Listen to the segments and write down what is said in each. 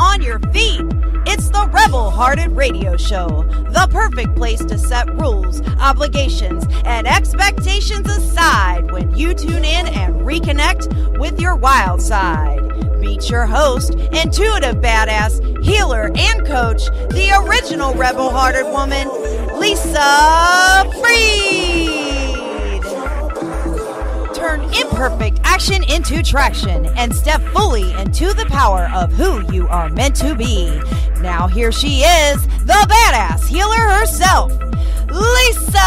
on your feet. It's the Rebel Hearted Radio Show, the perfect place to set rules, obligations, and expectations aside when you tune in and reconnect with your wild side. Meet your host, intuitive badass, healer, and coach, the original Rebel Hearted woman, Lisa Freed. Turn imperfect action into traction and step fully into the power of who you are meant to be. Now here she is, the badass healer herself, Lisa!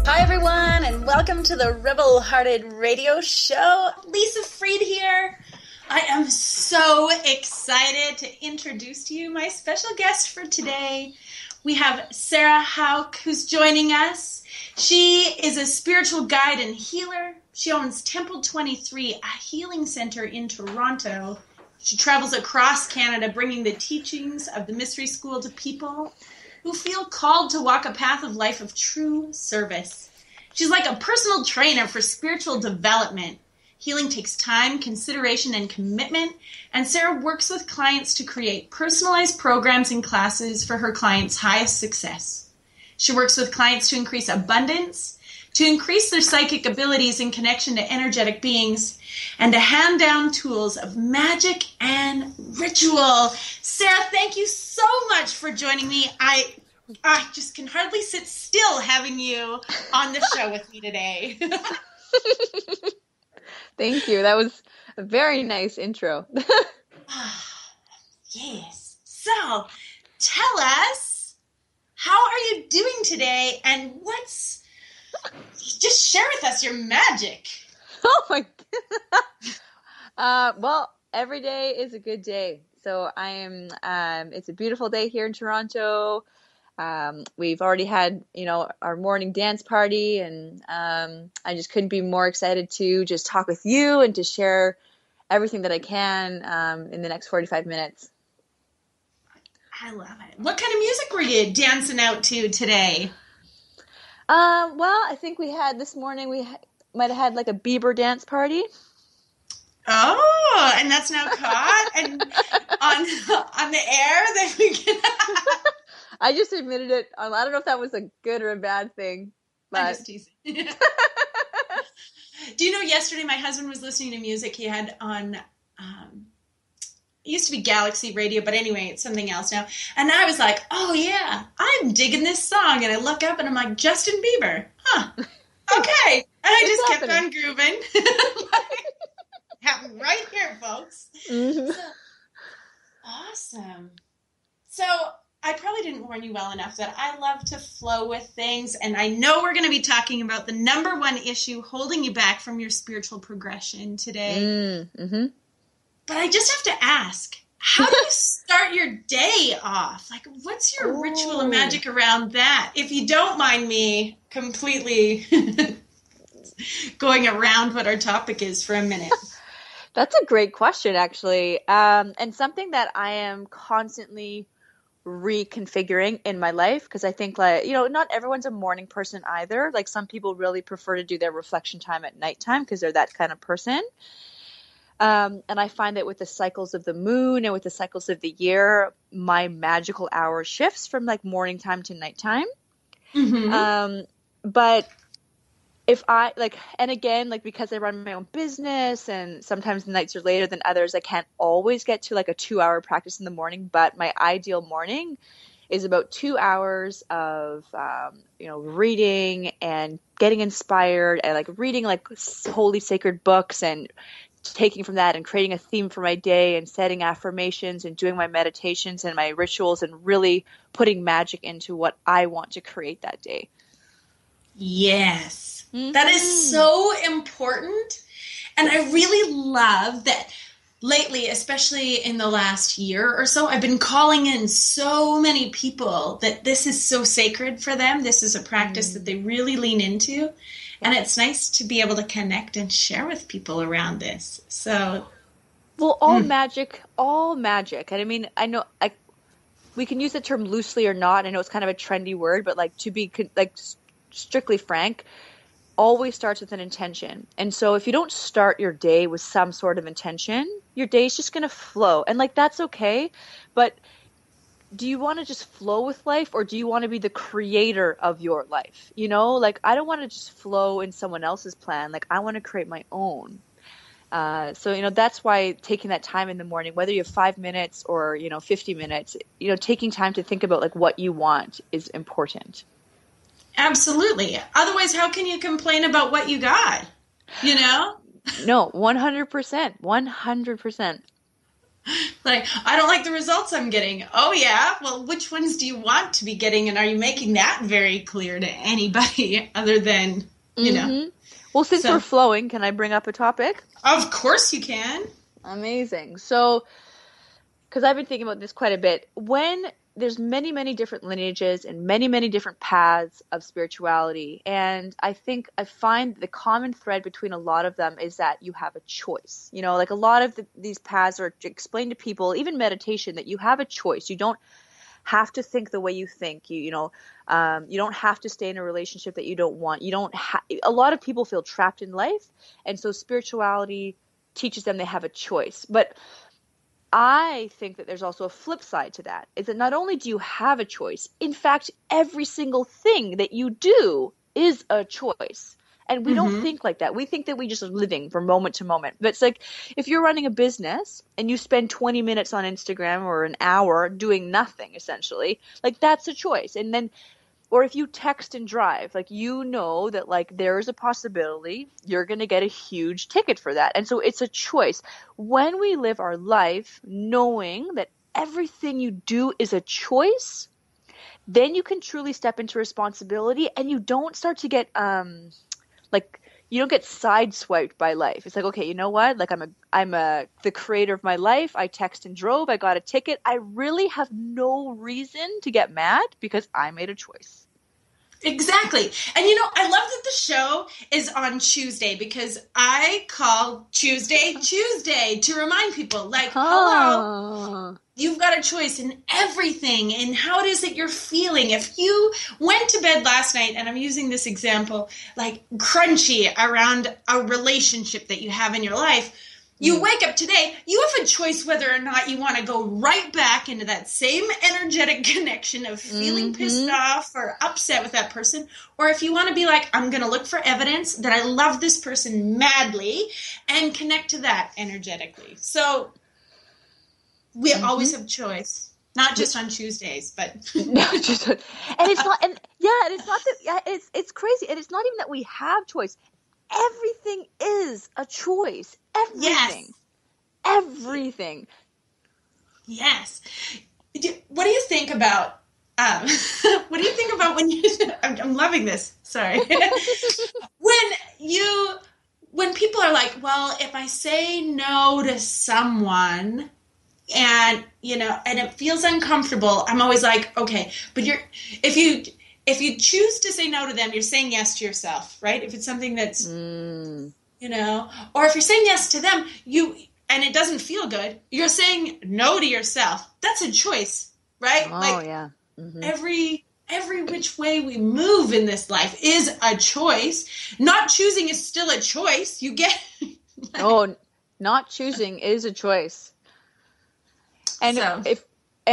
Hi everyone, and welcome to the Rebel Hearted Radio Show. Lisa Freed here. I am so excited to introduce to you my special guest for today. We have Sarah Hauck, who's joining us. She is a spiritual guide and healer. She owns Temple 23, a healing center in Toronto. She travels across Canada bringing the teachings of the Mystery School to people who feel called to walk a path of life of true service. She's like a personal trainer for spiritual development. Healing takes time, consideration, and commitment, and Sarah works with clients to create personalized programs and classes for her clients' highest success. She works with clients to increase abundance, to increase their psychic abilities in connection to energetic beings, and to hand down tools of magic and ritual. Sarah, thank you so much for joining me. I just can hardly sit still having you on the show with me today. Thank you. That was a very nice intro. Yes. So, tell us, how are you doing today, and just share with us your magic. Oh my God. Well, every day is a good day. So I am, it's a beautiful day here in Toronto. We've already had, our morning dance party, and I just couldn't be more excited to just talk with you and to share everything that I can in the next 45 minutes. I love it. What kind of music were you dancing out to today? Well, I think this morning might have had like a Bieber dance party. Oh, and that's now caught and on the air that we can. I just admitted it. I don't know if that was a good or a bad thing. But... I'm just teasing. Do you know, yesterday my husband was listening to music he had on, it used to be Galaxy Radio, but anyway, it's something else now. And I was like, oh yeah, I'm digging this song. And I look up and I'm like, Justin Bieber. Huh. Okay. And I just kept on grooving. Happened right here, folks. Mm-hmm. So, awesome. So I probably didn't warn you well enough that I love to flow with things, and I know we're going to be talking about the number one issue holding you back from your spiritual progression today. Mm-hmm. But I just have to ask, how do you start your day off? Like, what's your ritual and magic around that? If you don't mind me completely going around what our topic is for a minute. That's a great question, actually, and something that I am constantly reconfiguring in my life, because I think, not everyone's a morning person either. Like, some people really prefer to do their reflection time at nighttime because they're that kind of person. And I find that with the cycles of the moon and with the cycles of the year, my magical hour shifts from like morning time to nighttime. Mm-hmm. But if I and again, because I run my own business and sometimes the nights are later than others, I can't always get to like a 2-hour practice in the morning, but my ideal morning is about 2 hours of, reading and getting inspired and reading holy sacred books and taking from that and creating a theme for my day and setting affirmations and doing my meditations and my rituals and really putting magic into what I want to create that day. Yes. Mm-hmm. That is so important. And I really love that lately, especially in the last year or so, I've been calling in so many people that this is so sacred for them. This is a practice that they really lean into. And it's nice to be able to connect and share with people around this. So, well, all magic. And I mean, I know we can use the term loosely or not. I know it's kind of a trendy word, but to be strictly frank, always starts with an intention. And so if you don't start your day with some sort of intention, Your day's just going to flow. And like, that's okay. But do you want to just flow with life, or do you want to be the creator of your life? You know, like, I don't want to just flow in someone else's plan. Like, I want to create my own. So, you know, that's why taking that time in the morning, whether you have 5 minutes or, 50 minutes, taking time to think about like what you want is important. Absolutely. Otherwise, how can you complain about what you got? You know? No, 100%, 100%. Like, I don't like the results I'm getting. Oh, yeah? Well, which ones do you want to be getting? And are you making that very clear to anybody other than, you know? Well, since we're flowing, can I bring up a topic? Of course you can. Amazing. So, because I've been thinking about this quite a bit. When there's many, many different lineages and many, many different paths of spirituality. And I find the common thread between a lot of them is that you have a choice. You know, like a lot of these paths are to explain to people, even meditation, that you have a choice. You don't have to think the way you think. You don't have to stay in a relationship that you don't want. A lot of people feel trapped in life. And so spirituality teaches them they have a choice. But I think that there's also a flip side to that, is that not only do you have a choice, in fact, every single thing that you do is a choice. And we don't think like that. We think that we just are living from moment to moment. But it's like, if you're running a business and you spend 20 minutes on Instagram or an hour doing nothing, essentially, like that's a choice. And then, or if you text and drive, like, that like there is a possibility you're going to get a huge ticket for that. And so it's a choice. When we live our life knowing that everything you do is a choice, then you can truly step into responsibility, and you don't start to get you don't get sideswiped by life. It's like, okay, you know what? Like, I'm the creator of my life. I text and drove. I got a ticket. I really have no reason to get mad because I made a choice. Exactly. And I love that the show is on Tuesday, because I call Tuesday to remind people, like, hello, you've got a choice in everything, and how it is that you're feeling. If you went to bed last night, and I'm using this example, like crunchy around a relationship that you have in your life, you wake up today, you have a choice whether or not you want to go right back into that same energetic connection of feeling pissed off or upset with that person, or if you want to be like, I'm going to look for evidence that I love this person madly and connect to that energetically. So we always have choice, not just on Tuesdays, but and it's not, and it's not that, it's crazy, and it's not even that we have choice. Everything is a choice. Everything. Yes. Everything. Yes. What do you think about, when you, I'm loving this, sorry. when people are like, well, if I say no to someone and, and it feels uncomfortable, I'm always like, okay, but if you choose to say no to them, you're saying yes to yourself, right? If it's something that's, or if you're saying yes to them, and it doesn't feel good, you're saying no to yourself. That's a choice, right? Oh, yeah. Mm-hmm. Every which way we move in this life is a choice. Not choosing is still a choice. You get... not choosing is a choice. And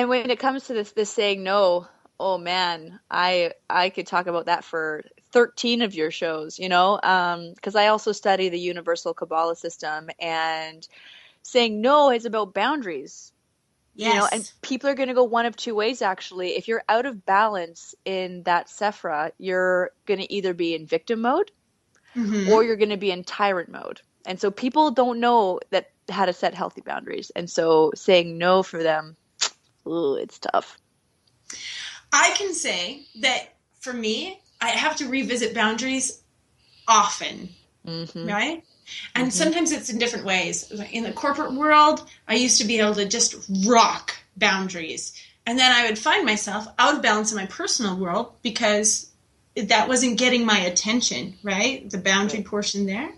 when it comes to this saying no, oh man, I could talk about that for 13 of your shows, because I also study the Universal Kabbalah system, and saying no is about boundaries. Yes. And people are going to go one of two ways, actually. If you're out of balance in that Sephra, you're going to either be in victim mode or you're going to be in tyrant mode. And so people don't know how to set healthy boundaries. And so saying no for them, it's tough. I can say that for me, I have to revisit boundaries often, right? And sometimes it's in different ways. In the corporate world, I used to be able to just rock boundaries. And then I would find myself out of balance in my personal world because that wasn't getting my attention, right? The boundary portion there.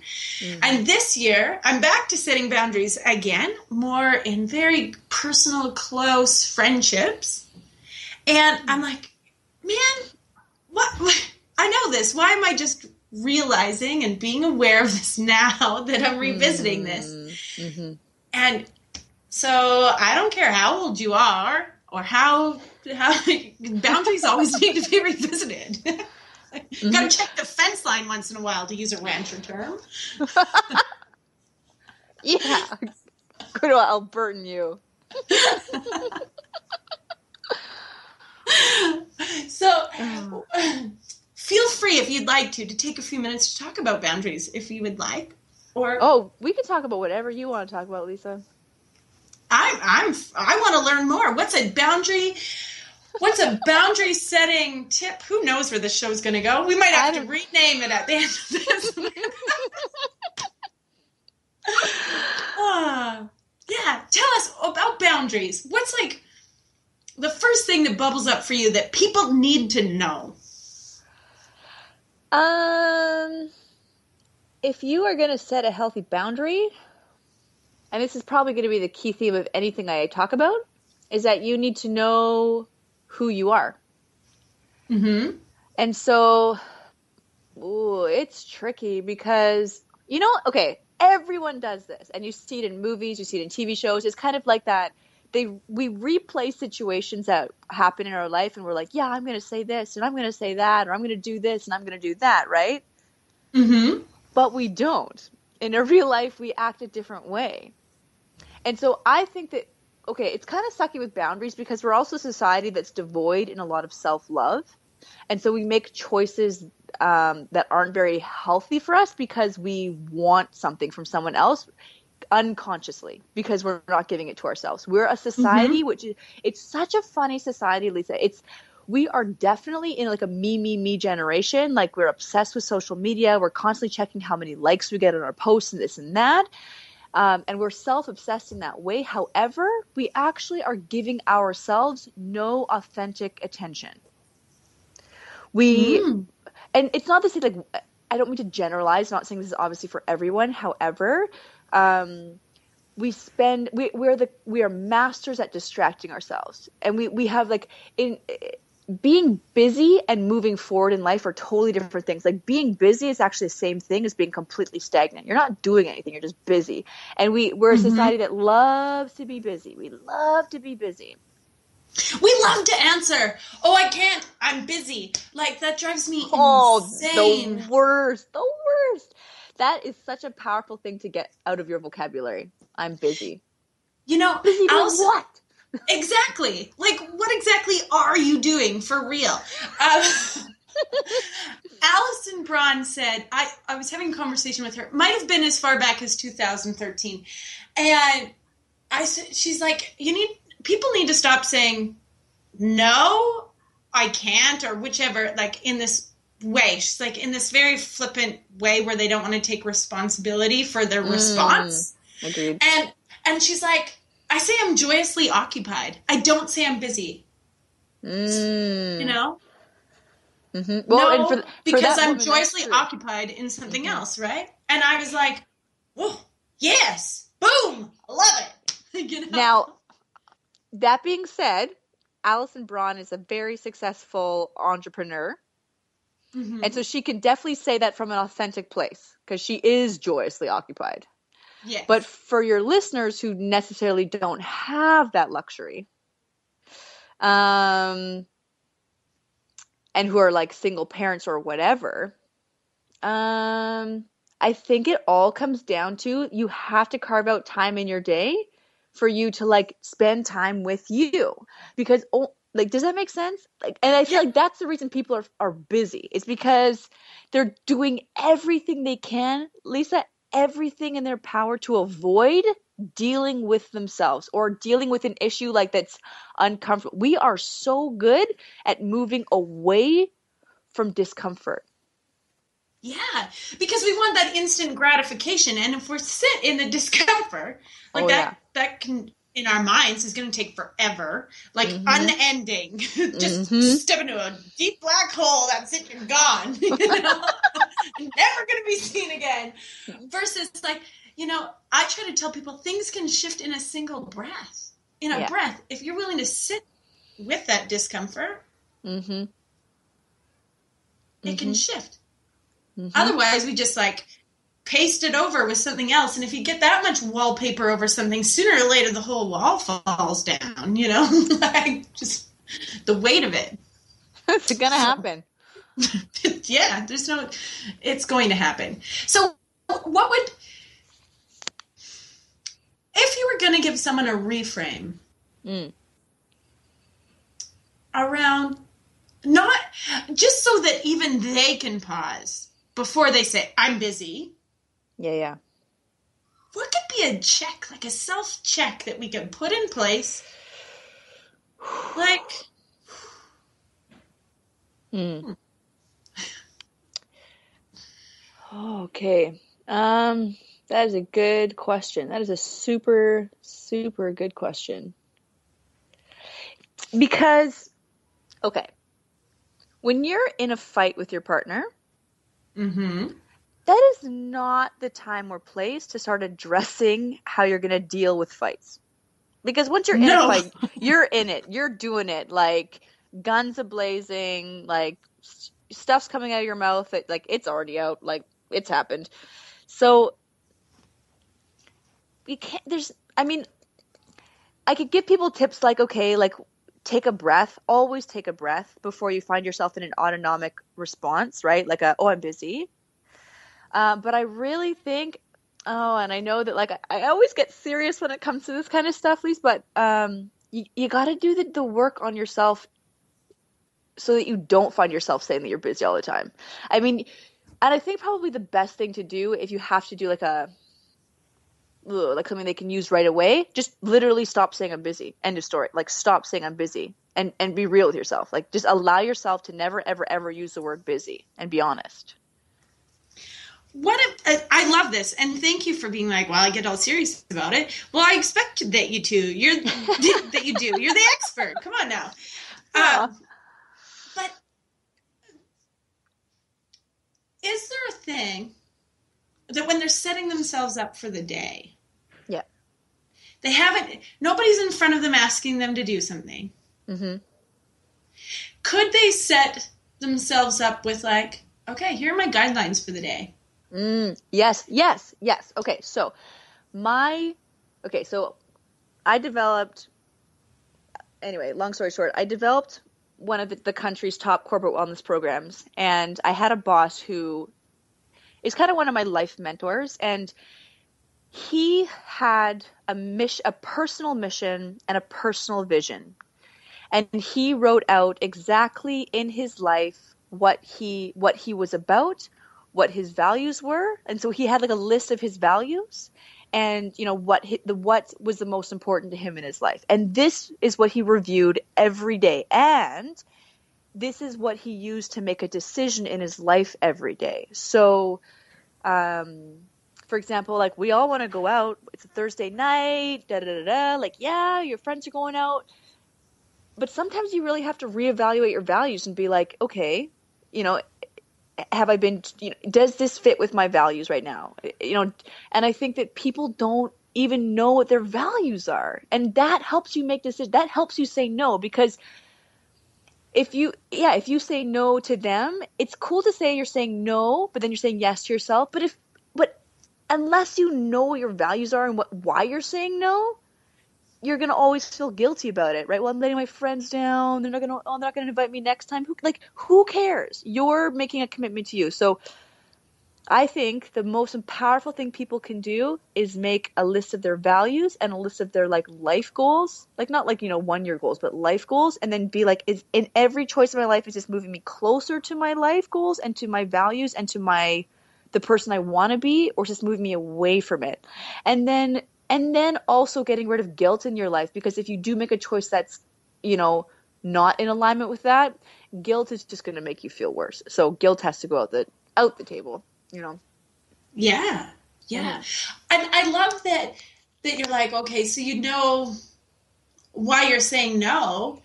And this year, I'm back to setting boundaries again, more in very personal, close friendships. And I'm like, man, what? I know this. Why am I just realizing and being aware of this now that I'm revisiting this? And so I don't care how old you are or how boundaries always need to be revisited. Got to check the fence line once in a while, to use a rancher term. Yeah. Good old Albertan you. So feel free, if you'd like to take a few minutes to talk about boundaries, if you would like. Or we can talk about whatever you want to talk about, Lisa. I want to learn more. What's a boundary setting tip? Who knows where this show's going to go? We might have to rename it at the end of this. Yeah, tell us about boundaries. What's like the first thing that bubbles up for you that people need to know? If you are going to set a healthy boundary, and this is probably going to be the key theme of anything I talk about, is that you need to know who you are. Mm-hmm. And so, it's tricky because, everyone does this. And you see it in movies, you see it in TV shows. It's kind of like that. We replay situations that happen in our life, and we're like, yeah, I'm going to say this, and I'm going to say that, or I'm going to do this, and I'm going to do that, right? Mm-hmm. But we don't. In a real life, we act a different way. And so I think that, it's kind of sucky with boundaries because we're also a society that's devoid in a lot of self-love. And so we make choices that aren't very healthy for us because we want something from someone else unconsciously because we're not giving it to ourselves. We're a society it's such a funny society, Lisa. We are definitely in like a me generation. Like we're obsessed with social media. We're constantly checking how many likes we get on our posts and this and that. And we're self-obsessed in that way. However, we actually are giving ourselves no authentic attention. And it's not to say like, I don't mean to generalize, I'm not saying this is obviously for everyone. However, we are masters at distracting ourselves. And we have like being busy and moving forward in life are totally different things. Like being busy is actually the same thing as being completely stagnant. You're not doing anything. You're just busy. And we're a society that loves to be busy. We love to be busy. We love to answer, I can't, I'm busy. Like that drives me insane. The worst. That is such a powerful thing to get out of your vocabulary. I'm busy. Busy doing what? Exactly. Like, what exactly are you doing for real? Alison Braun said, I was having a conversation with her, might have been as far back as 2013. And she's like, people need to stop saying, no, I can't, or whichever, like in this way. She's like, in this very flippant way where they don't want to take responsibility for their response. Agreed. And she's like, I say I'm joyously occupied. I don't say I'm busy. Mm. Mm-hmm. Well, no, because I'm joyously occupied in something else, right? And I was like, oh, yes, boom, I love it. Now, that being said, Alison Braun is a very successful entrepreneur. Mm-hmm. And so she can definitely say that from an authentic place because she is joyously occupied. Yes. But for your listeners who necessarily don't have that luxury, and who are like single parents or whatever, I think it all comes down to you have to carve out time in your day for you to like spend time with you because does that make sense? And I feel like that's the reason people are busy. It's because they're doing everything they can, Lisa, everything in their power to avoid dealing with themselves or dealing with an issue like that's uncomfortable. We are so good at moving away from discomfort. Yeah, because we want that instant gratification. And if we're sit in the discomfort, that can, in our minds, is going to take forever, like unending. Just step into a deep black hole, that's it, you're gone. Never going to be seen again. Versus like, I try to tell people things can shift in a single breath. In a breath, if you're willing to sit with that discomfort, it can shift. Otherwise, we just like paste it over with something else. And if you get that much wallpaper over something, sooner or later the whole wall falls down, you know, like just the weight of it. It's going to happen. Yeah, it's going to happen. So what would, if you were going to give someone a reframe around, not just so that even they can pause before they say, I'm busy. Yeah. What could be a check, like a self-check that we can put in place? Like, Okay. That is a good question. That is a super, super good question. Because, okay, when you're in a fight with your partner, that is not the time or place to start addressing how you're going to deal with fights. Because once you're in a fight, you're in it. You're doing it. Like, guns a-blazing, like, stuff's coming out of your mouth. Like, it's already out. Like, it's happened. So, you can't, I could give people tips like, okay, like, take a breath. Always take a breath before you find yourself in an autonomic response, right? Like I'm busy. But I really think, and I know that, like, I always get serious when it comes to this kind of stuff, Lise, but you got to do the work on yourself so that you don't find yourself saying that you're busy all the time. I mean, and I think probably the best thing to do if you have to do like something they can use right away, just literally stop saying I'm busy. End of story. Like, stop saying I'm busy and be real with yourself. Like, just allow yourself to never, ever, ever use the word busy and be honest. I love this, and thank you for being like, well, I get all serious about it. Well, I expected that you do. You're the expert. Come on now. But is there a thing that when they're setting themselves up for the day, nobody's in front of them asking them to do something. Could they set themselves up with like, okay, here are my guidelines for the day? Yes. Okay, so I developed, anyway, long story short, I developed one of the country's top corporate wellness programs, and I had a boss who is kind of one of my life mentors, and he had a personal mission and a personal vision, and he wrote out exactly in his life what he was about, what his values were. And so he had like a list of his values and, you know, what was the most important to him in his life. And this is what he reviewed every day. And this is what he used to make a decision in his life every day. So, for example, like, we all want to go out. It's a Thursday night, like, yeah, your friends are going out. But sometimes you really have to reevaluate your values and be like, okay, you know, have I been, you know, does this fit with my values right now? You know, and I think that people don't even know what their values are. And that helps you make decisions. That helps you say no, because if you say no to them, it's cool to say you're saying no, but then you're saying yes to yourself. But unless you know what your values are and why you're saying no, you're going to always feel guilty about it, right? Well, I'm letting my friends down. They're not going to invite me next time. Who cares? You're making a commitment to you. So I think the most powerful thing people can do is make a list of their values and a list of their like life goals, like not like, you know, 1 year goals, but life goals. And then be like, is in every choice of my life, is this moving me closer to my life goals and to my values and to the person I want to be, or just moving me away from it? And then also getting rid of guilt in your life, because if you do make a choice that's, you know, not in alignment with that, guilt is just going to make you feel worse. So guilt has to go out the table, you know? Yeah. And I love that you're like, okay, so you know why you're saying no,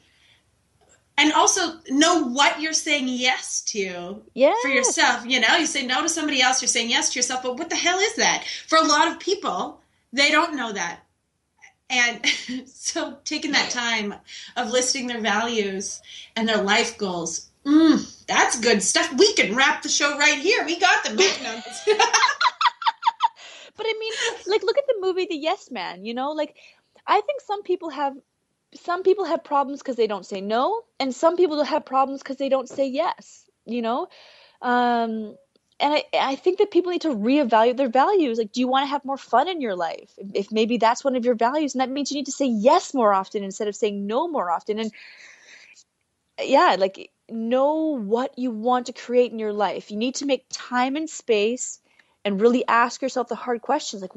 and also know what you're saying yes to for yourself. You know, you say no to somebody else, you're saying yes to yourself, but what the hell is that? For a lot of people, they don't know that. And so taking that time of listing their values and their life goals, that's good stuff. We can wrap the show right here. We got the magnums. be the yes man, you know? Like, I think some people have problems because they don't say no, and some people have problems because they don't say yes, you know? And I think that people need to reevaluate their values. Like, do you want to have more fun in your life? If maybe that's one of your values, and that means you need to say yes more often instead of saying no more often. And yeah, like, know what you want to create in your life. You need to make time and space and really ask yourself the hard questions. Like,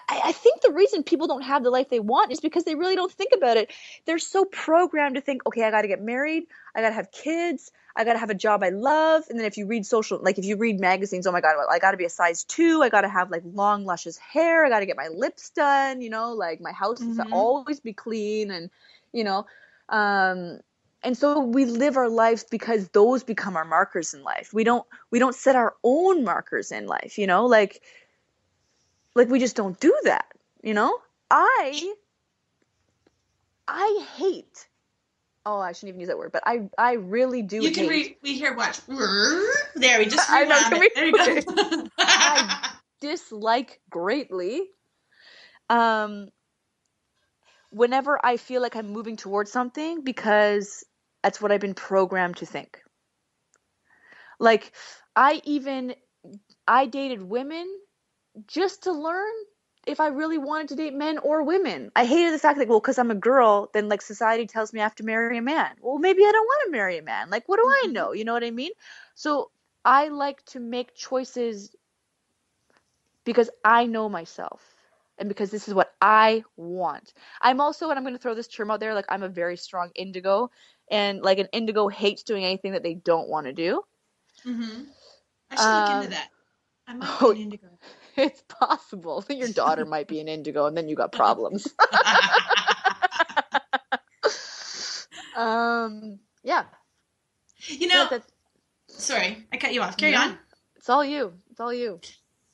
I think the reason people don't have the life they want is because they really don't think about it. They're so programmed to think, okay, I got to get married, I got to have kids, I got to have a job I love. And then if you read if you read magazines, oh my God, I got to be a size 2. I got to have like long, luscious hair. I got to get my lips done, you know, like my house has to always be clean. And, you know, and so we live our lives because those become our markers in life. We don't set our own markers in life, you know, like we just don't do that, you know. I hate, oh, I shouldn't even use that word, but I really do. You can we hear watch. There, we just I know, there you go. I dislike greatly whenever I feel like I'm moving towards something, because that's what I've been programmed to think. Like, I dated women just to learn if I really wanted to date men or women. I hated the fact that, well, because I'm a girl, then like society tells me I have to marry a man. Well, maybe I don't want to marry a man. Like, what do I know? You know what I mean? So I like to make choices because I know myself. And because this is what I want. I'm also, and I'm going to throw this term out there, like, I'm a very strong indigo. And like, an indigo hates doing anything that they don't want to do. Mm-hmm. I should look into that. I might be an indigo. It's possible. Your daughter might be an indigo, and then you got problems. Yeah. You know, sorry, I cut you off. Carry on. It's all you. It's all you.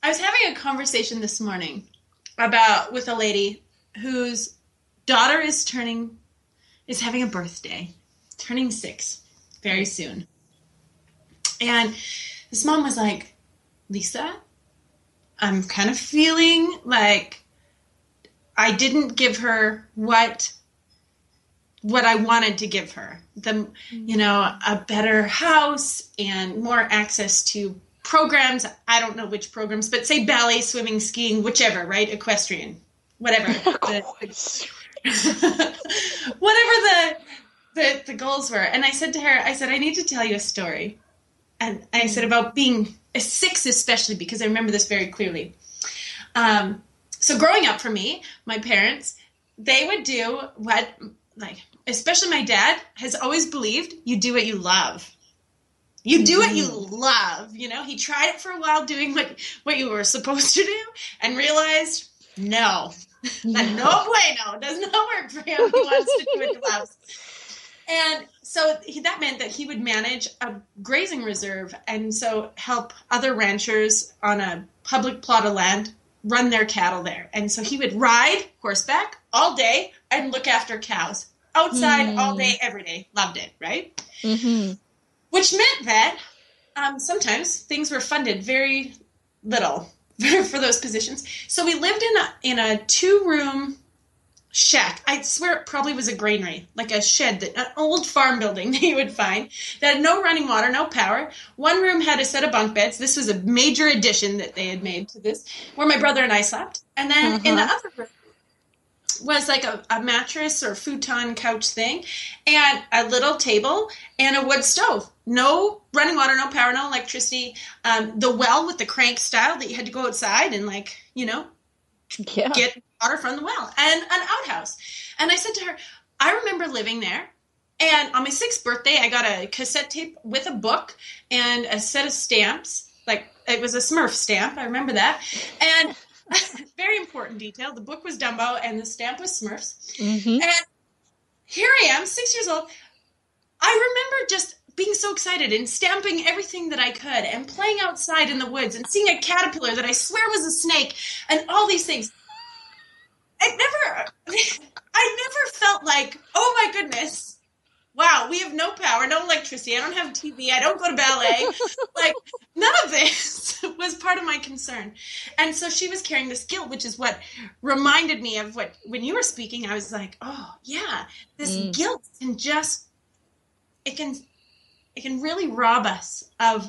I was having a conversation this morning with a lady whose daughter is having a birthday, turning 6 very soon. And this mom was like, Lisa, I'm kind of feeling like I didn't give her what I wanted to give her. A better house and more access to programs. I don't know which programs, but say ballet, swimming, skiing, whichever, right? Equestrian, whatever. Whatever the goals were. And I said to her, I need to tell you a story. And I said about being a 6, especially because I remember this very clearly. So growing up for me, my parents, they would do what, like, especially my dad has always believed you do what you love. You do what you love, you know? He tried it for a while doing what you were supposed to do and realized, no bueno, does not work for him. He wants to do what he loves. And so that meant that he would manage a grazing reserve and so help other ranchers on a public plot of land run their cattle there. And so he would ride horseback all day and look after cows outside all day, every day. Loved it, right? Mm-hmm. Which meant that sometimes things were funded very little for those positions. So we lived in a 2-room shack. I swear it probably was a granary, like a shed, an old farm building that you would find that had no running water, no power. One room had a set of bunk beds. This was a major addition that they had made to this, where my brother and I slept. And then in the other room was like a mattress or futon couch thing and a little table and a wood stove. No running water, no power, no electricity. The well with the crank style that you had to go outside and get water from the well, and an outhouse. And I said to her, I remember living there, and on my 6th birthday, I got a cassette tape with a book and a set of stamps. Like, it was a Smurf stamp. I remember that. And very important detail. The book was Dumbo and the stamp was Smurfs. Mm-hmm. And here I am, 6 years old. I remember just being so excited and stamping everything that I could and playing outside in the woods and seeing a caterpillar that I swear was a snake and all these things. I never felt like, oh my goodness, wow, we have no power, no electricity. I don't have TV. I don't go to ballet. Like, none of this was part of my concern. And so she was carrying this guilt, which is what reminded me of what, when you were speaking, I was like, oh, yeah, this guilt can just, it can really rob us of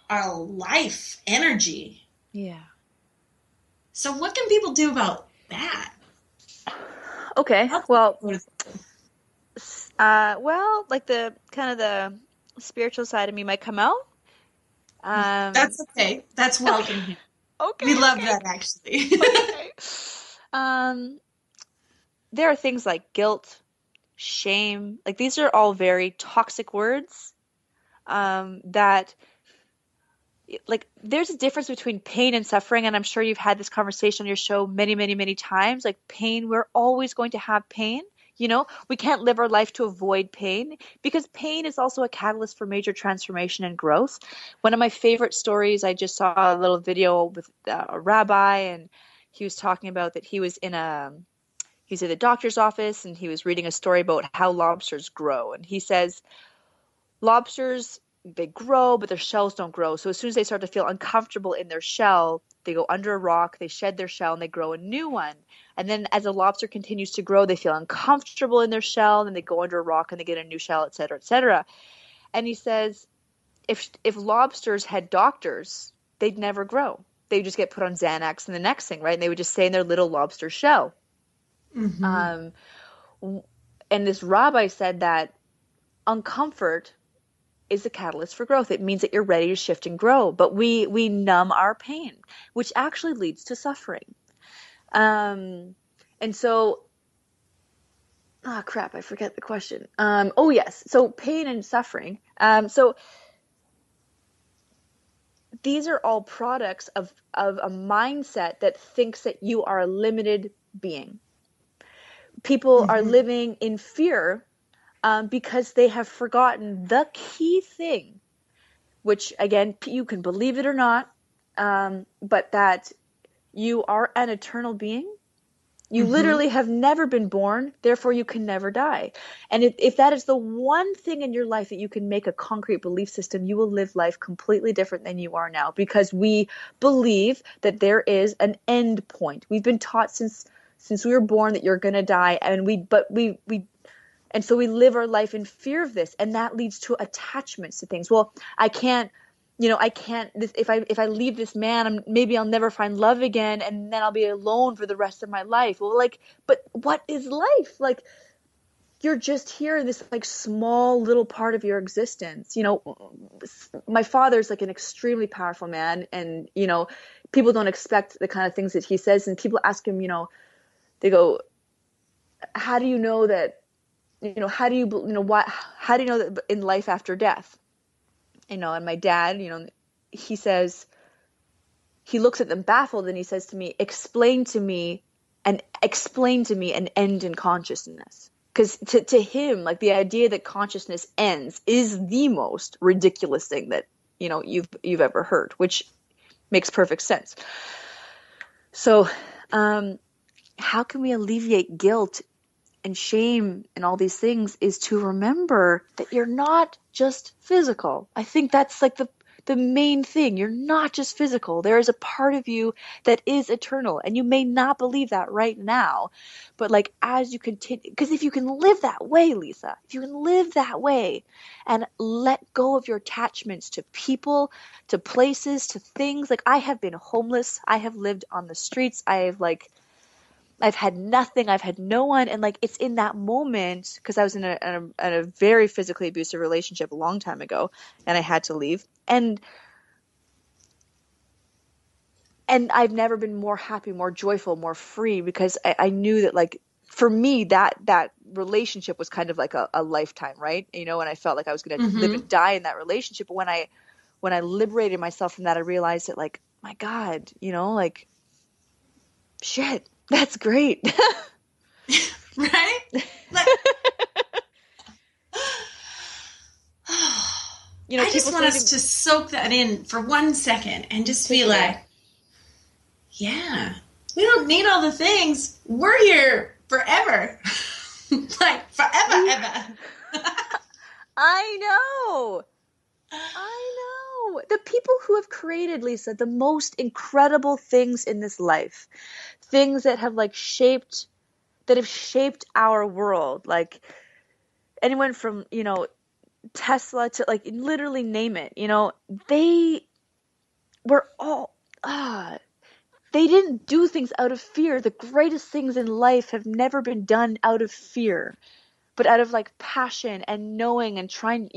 our life energy. Yeah. So what can people do about that? Okay. Well, like the kind of the spiritual side of me might come out. That's okay. That's welcome here. Okay. We love that, actually. Okay. There are things like guilt, shame. Like these are all very toxic words. That, like, there's a difference between pain and suffering, and I'm sure you've had this conversation on your show many, many, many times. Like pain, we're always going to have pain. You know, we can't live our life to avoid pain, because pain is also a catalyst for major transformation and growth. One of my favorite stories, I just saw a little video with a rabbi, and he was talking about that he was in the doctor's office, and he was reading a story about how lobsters grow. And he says, lobsters, they grow, but their shells don't grow. So as soon as they start to feel uncomfortable in their shell, they go under a rock, they shed their shell, and they grow a new one. And then as a lobster continues to grow, they feel uncomfortable in their shell, and then they go under a rock and they get a new shell, et cetera, et cetera. And he says, if lobsters had doctors, they'd never grow. They would just get put on Xanax and the next thing, right? And they would just stay in their little lobster shell. And this rabbi said that uncomfort is a catalyst for growth. It means that you're ready to shift and grow, but we numb our pain, which actually leads to suffering. And so, crap, I forget the question. Oh yes. So pain and suffering. So these are all products of a mindset that thinks that you are a limited being. People are living in fear because they have forgotten the key thing, which again, you can believe it or not, but that you are an eternal being. You literally have never been born, therefore you can never die. And if that is the one thing in your life that you can make a concrete belief system, you will live life completely different than you are now, because we believe that there is an end point. We've been taught since we were born that you're going to die, and so we live our life in fear of this, and that leads to attachments to things. Well, I can't, if I leave this man, maybe I'll never find love again, and then I'll be alone for the rest of my life. Well, but what is life? Like, you're just here in this small little part of your existence. My father's an extremely powerful man, and people don't expect the kind of things that he says, and people ask him, they go, how do you know that? How do you know that in life after death? And my dad, he says, he looks at them baffled, and he says to me, explain to me an end in consciousness. Because to him, the idea that consciousness ends is the most ridiculous thing that, you've ever heard, which makes perfect sense. So, how can we alleviate guilt and shame and all these things is to remember that you're not just physical. I think that's the main thing. You're not just physical. There is a part of you that is eternal, and you may not believe that right now, but as you continue, because if you can live that way, Lisa, if you can live that way and let go of your attachments to people, to places, to things, I have been homeless. I have lived on the streets. I've had nothing. I've had no one. And it's in that moment, because I was in a very physically abusive relationship a long time ago, and I had to leave. And I've never been more happy, more joyful, more free, because I knew that for me, that relationship was kind of a lifetime, right? And I felt like I was going to live and die in that relationship. But when I liberated myself from that, I realized that my God, shit. That's great. Right? I just want us to soak that in for 1 second and just be yeah, we don't need all the things. We're here forever. Forever, ever. I know. The people who have created, Lisa, the most incredible things in this life, things that have shaped our world, like anyone from, Tesla to literally name it, they were all, they didn't do things out of fear. The greatest things in life have never been done out of fear, but out of passion and knowing and trying,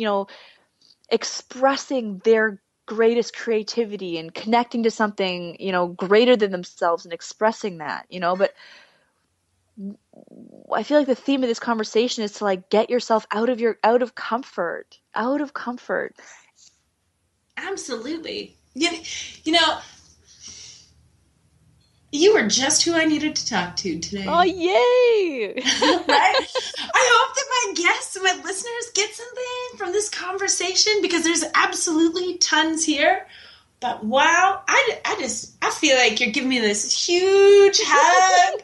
expressing their greatest creativity and connecting to something, greater than themselves and expressing that, but I feel like the theme of this conversation is to get yourself out of comfort. Absolutely. You know, you were just who I needed to talk to today. Oh, yay! Right? I hope that my guests and my listeners get something from this conversation, because there's absolutely tons here. But wow, I feel like you're giving me this huge hug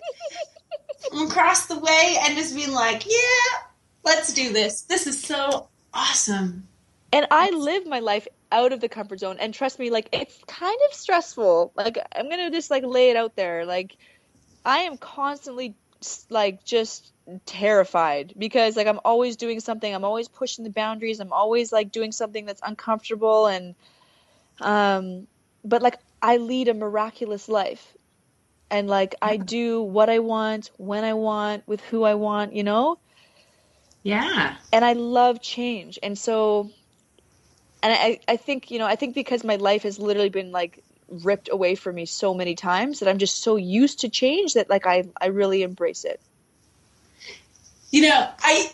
from across the way and just being like, yeah, let's do this. This is so awesome. And I live my life out of the comfort zone, and trust me, it's kind of stressful. I'm gonna just lay it out there. I am constantly just terrified, because I'm always doing something. I'm always pushing the boundaries. I'm always doing something that's uncomfortable, and but I lead a miraculous life, and I do what I want, when I want, with who I want, Yeah. And I love change, and so. And I think, I think because my life has literally been ripped away from me so many times that I'm just so used to change that I really embrace it. I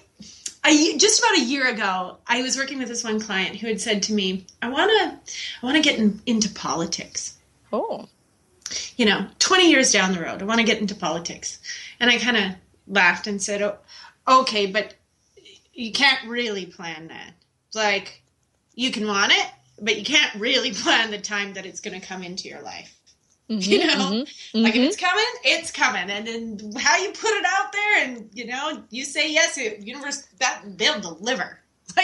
just about a year ago, I was working with this one client who had said to me, I want to get into politics. Oh. 20 years down the road, I want to get into politics. And I kind of laughed and said, oh, okay, but you can't really plan that. You can want it, but you can't really plan the time that it's going to come into your life. Mm-hmm, If it's coming, it's coming. And then how you put it out there and, you say yes, universe, they'll deliver.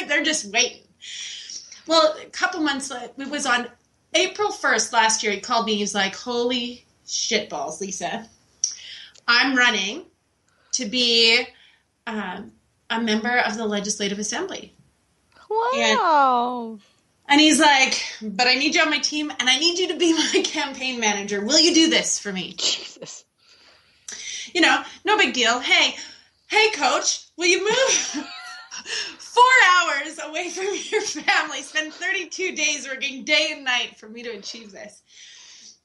They're just waiting. Well, a couple months, it was on April 1st last year, he called me. He was like, holy shitballs, Lisa. I'm running to be a member of the Legislative Assembly. Wow. And he's like, but I need you on my team, and I need you to be my campaign manager. Will you do this for me? Jesus. No big deal. Hey, coach, will you move 4 hours away from your family, spend 32 days working day and night for me to achieve this?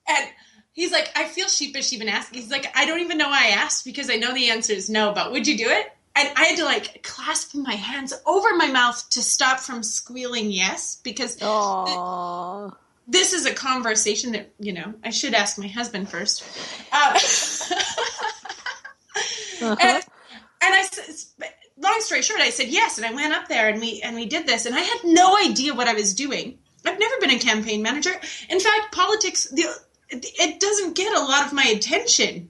And he's like, I feel sheepish even asking. He's like, I don't even know why I asked, because I know the answer is no, but would you do it? And I had to clasp my hands over my mouth to stop from squealing yes, because this is a conversation that, I should ask my husband first. And I said, long story short, I said yes, and I went up there and we did this, and I had no idea what I was doing. I've never been a campaign manager. In fact, politics, it doesn't get a lot of my attention,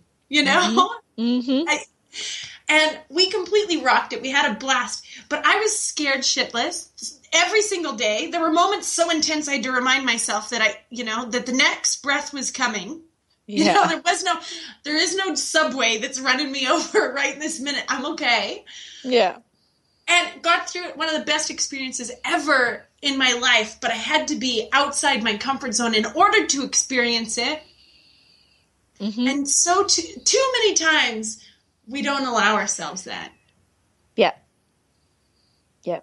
And we completely rocked it. We had a blast. But I was scared shitless every single day. There were moments so intense I had to remind myself that that the next breath was coming. Yeah. There is no subway that's running me over right in this minute. I'm okay. Yeah. And got through it. One of the best experiences ever in my life. But I had to be outside my comfort zone in order to experience it. Mm-hmm. And so too many times we don't allow ourselves that. Yeah. Yeah.